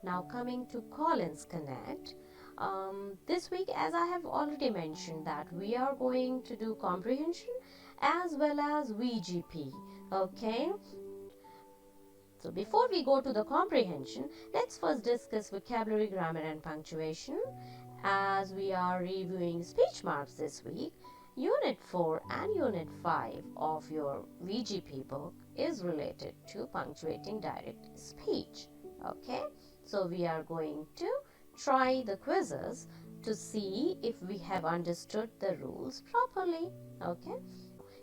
Now coming to Collins Connect. This week, as I have already mentioned, that we are going to do comprehension as well as VGP. Okay. So before we go to the comprehension, let's first discuss vocabulary, grammar and punctuation. As we are reviewing speech marks this week, Unit 4 and Unit 5 of your VGP book is related to punctuating direct speech. Okay, so we are going to try the quizzes to see if we have understood the rules properly. Okay,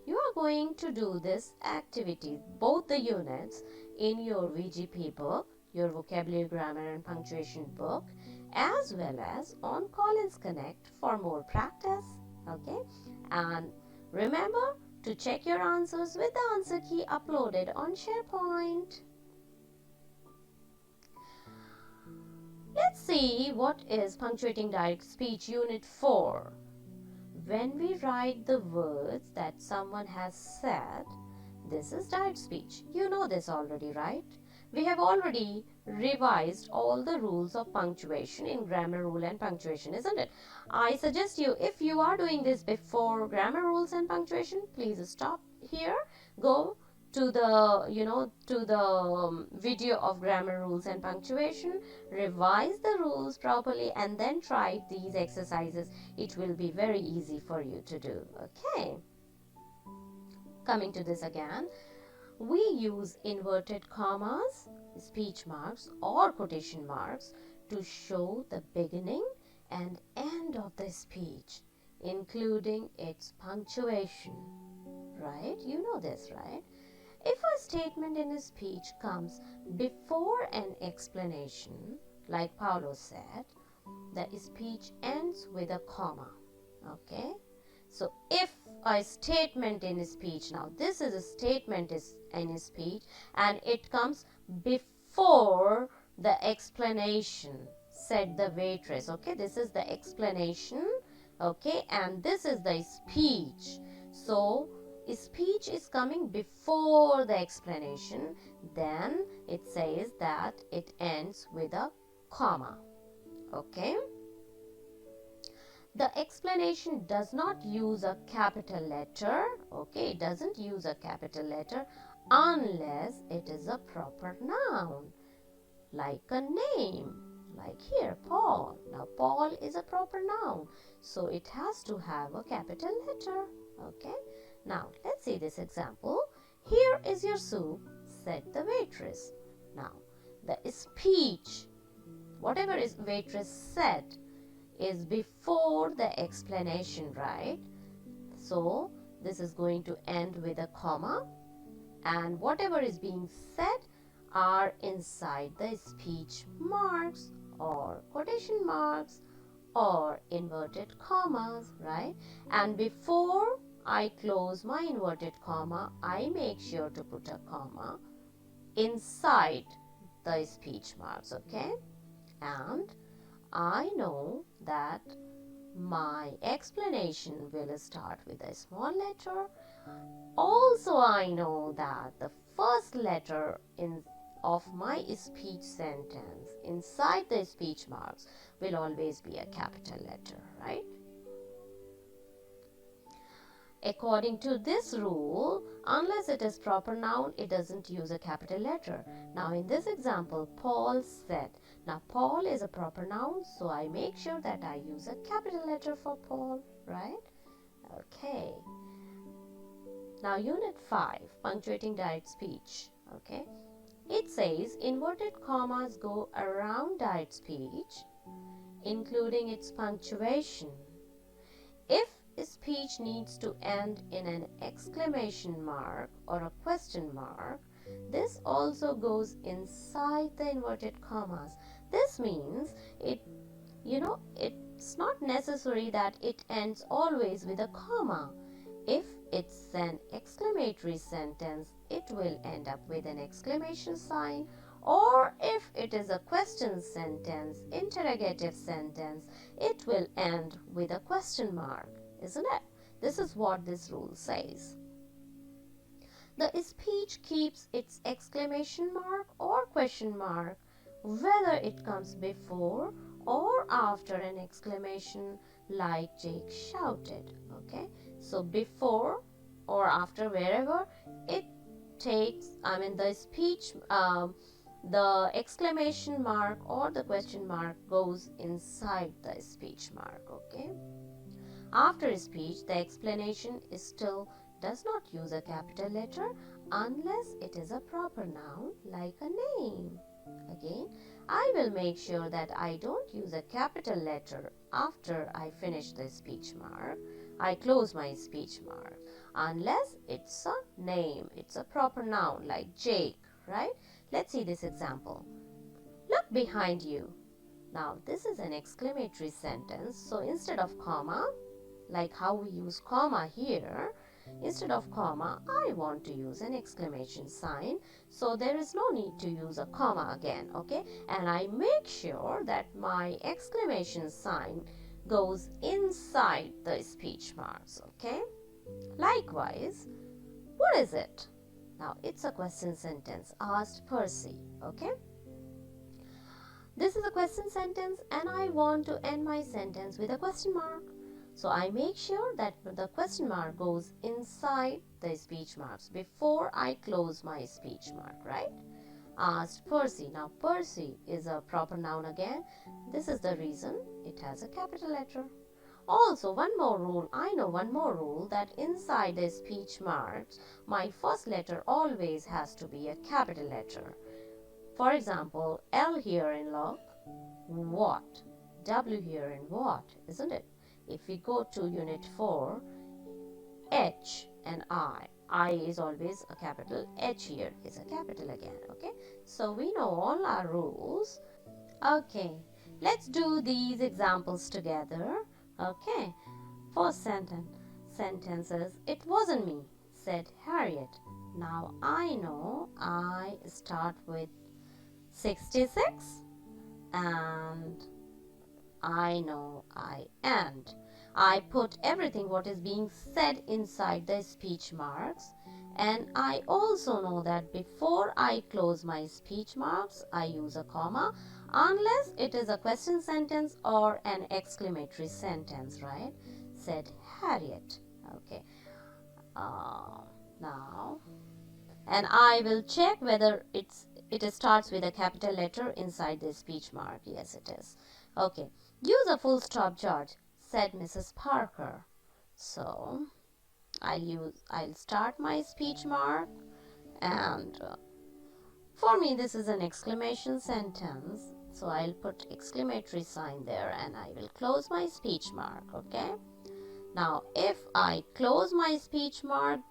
you are going to do this activity, both the units in your VGP book, your vocabulary, grammar and punctuation book, as well as on Collins Connect for more practice. Okay, and remember to check your answers with the answer key uploaded on SharePoint. Let's see what is punctuating direct speech unit 4. When we write the words that someone has said, this is direct speech. You know this already, right? We have already revised all the rules of punctuation in grammar rule and punctuation, isn't it? I suggest you, if you are doing this before grammar rules and punctuation, please stop here, go to the video of grammar rules and punctuation, revise the rules properly, and then try these exercises. It will be very easy for you to do. Okay, coming to this again, we use inverted commas, speech marks or quotation marks to show the beginning and end of the speech, including its punctuation. Right? You know this, right? If a statement in a speech comes before an explanation, like Paulo said, the speech ends with a comma. Okay? So if a statement in a speech, now this is a statement in a speech and it comes before the explanation, said the waitress. Okay, this is the explanation. Okay, and this is the speech. So speech is coming before the explanation, then it says that it ends with a comma. Okay, the explanation does not use a capital letter. Okay, it doesn't use a capital letter unless it is a proper noun, like a name, like here Paul. Now Paul is a proper noun, so it has to have a capital letter. Okay, now let's see this example. Here is your soup, said the waitress. Now the speech, whatever is waitress said, is before the explanation, right? So this is going to end with a comma, and whatever is being said are inside the speech marks or quotation marks or inverted commas, right? And before I close my inverted comma, I make sure to put a comma inside the speech marks. Okay, and I know that my explanation will start with a small letter. Also, I know that the first letter of my speech sentence inside the speech marks will always be a capital letter, right? According to this rule, unless it is proper noun, it doesn't use a capital letter. Now in this example, Paul said. Now Paul is a proper noun, so I make sure that I use a capital letter for Paul, right? Okay. Now unit 5, punctuating direct speech. Okay. It says inverted commas go around direct speech, including its punctuation. If speech needs to end in an exclamation mark or a question mark, this also goes inside the inverted commas. This means it's not necessary that it ends always with a comma. If it's an exclamatory sentence, it will end up with an exclamation sign, or if it is a question sentence, interrogative sentence, it will end with a question mark, isn't it? This is what this rule says. The speech keeps its exclamation mark or question mark whether it comes before or after an exclamation like Jake shouted. Okay, so before or after, wherever it takes, the speech, the exclamation mark or the question mark goes inside the speech mark. Okay, after a speech, the explanation is still does not use a capital letter unless it is a proper noun like a name. Again, I will make sure that I don't use a capital letter after I finish the speech mark. I close my speech mark unless it's a name, it's a proper noun like Jake, right? Let's see this example. Look behind you. Now, this is an exclamatory sentence, so instead of comma, like how we use comma here, instead of comma, I want to use an exclamation sign. So there is no need to use a comma again, okay? And I make sure that my exclamation sign goes inside the speech marks, okay? Likewise, what is it? Now, it's a question sentence asked Percy, okay? This is a question sentence and I want to end my sentence with a question mark. So I make sure that the question mark goes inside the speech marks before I close my speech mark, right? Asked Percy. Now Percy is a proper noun again. This is the reason it has a capital letter. Also, one more rule. I know one more rule, that inside the speech marks, my first letter always has to be a capital letter. For example, L here in look, what? W here in what, isn't it? If we go to unit 4, H and I is always a capital, H here is a capital again, okay? So we know all our rules. Okay, let's do these examples together. Okay, first sentences, it wasn't me, said Harriet. Now I know I start with 66 and I know I end. I put everything what is being said inside the speech marks, and I also know that before I close my speech marks I use a comma unless it is a question sentence or an exclamatory sentence, right? Said Harriet. Okay. Now, and I will check whether it starts with a capital letter inside the speech mark. Yes, it is. Okay. Use a full stop, George, said Mrs. Parker. So I'll start my speech mark, and for me this is an exclamation sentence, so I'll put exclamatory sign there and I will close my speech mark. Okay. Now if I close my speech mark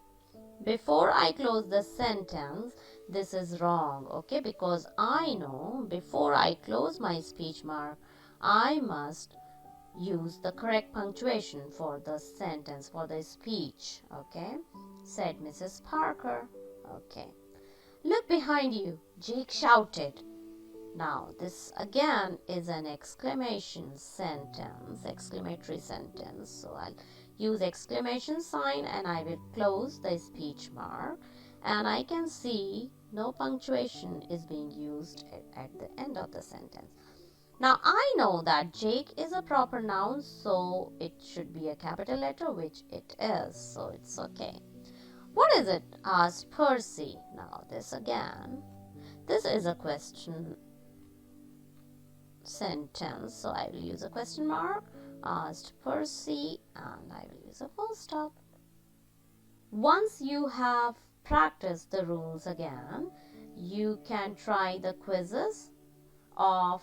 before I close the sentence, this is wrong, okay? Because I know before I close my speech mark, I must use the correct punctuation for the sentence, for the speech, okay? Said Mrs. Parker. Okay. Look behind you, Jake shouted. Now, this again is an exclamation sentence, exclamatory sentence. So I'll use exclamation sign and I will close the speech mark. And I can see no punctuation is being used at the end of the sentence. Now, I know that Jake is a proper noun, so it should be a capital letter, which it is. So it's okay. What is it? Asked Percy. Now, this is a question sentence, so I will use a question mark. Asked Percy, and I will use a full stop. Once you have practiced the rules again, you can try the quizzes of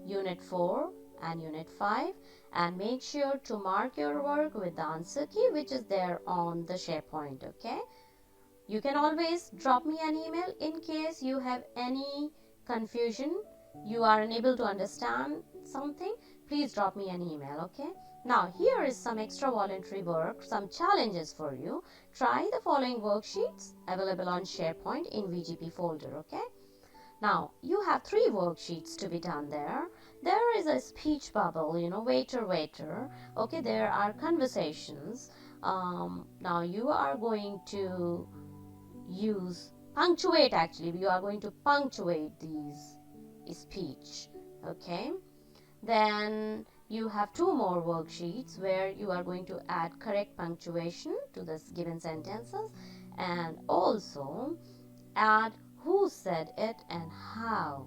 unit 4 and unit 5 and make sure to mark your work with the answer key which is there on the SharePoint. Okay, you can always drop me an email in case you have any confusion, you are unable to understand something. Please drop me an email. Okay, now here is some extra voluntary work, some challenges for you. Try the following worksheets available on SharePoint in VGP folder. Okay, now you have 3 worksheets to be done there. There is a speech bubble, waiter, waiter. Okay, there are conversations. Now you are going to punctuate, actually you are going to punctuate these speech. Okay, then you have 2 more worksheets where you are going to add correct punctuation to the given sentences and also add who said it and how,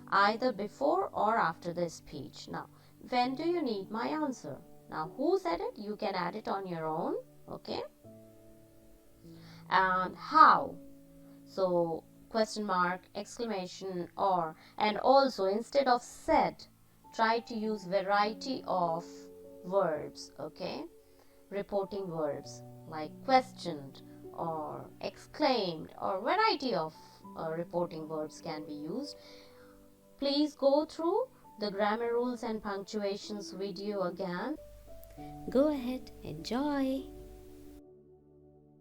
either before or after the speech. Now, when do you need my answer? Now, who said it? You can add it on your own, okay? And how? So, question mark, exclamation, or, and also instead of said, try to use variety of verbs, okay? Reporting verbs like questioned or exclaimed, or variety of reporting verbs can be used. Please go through the grammar rules and punctuations video again. Go ahead, enjoy.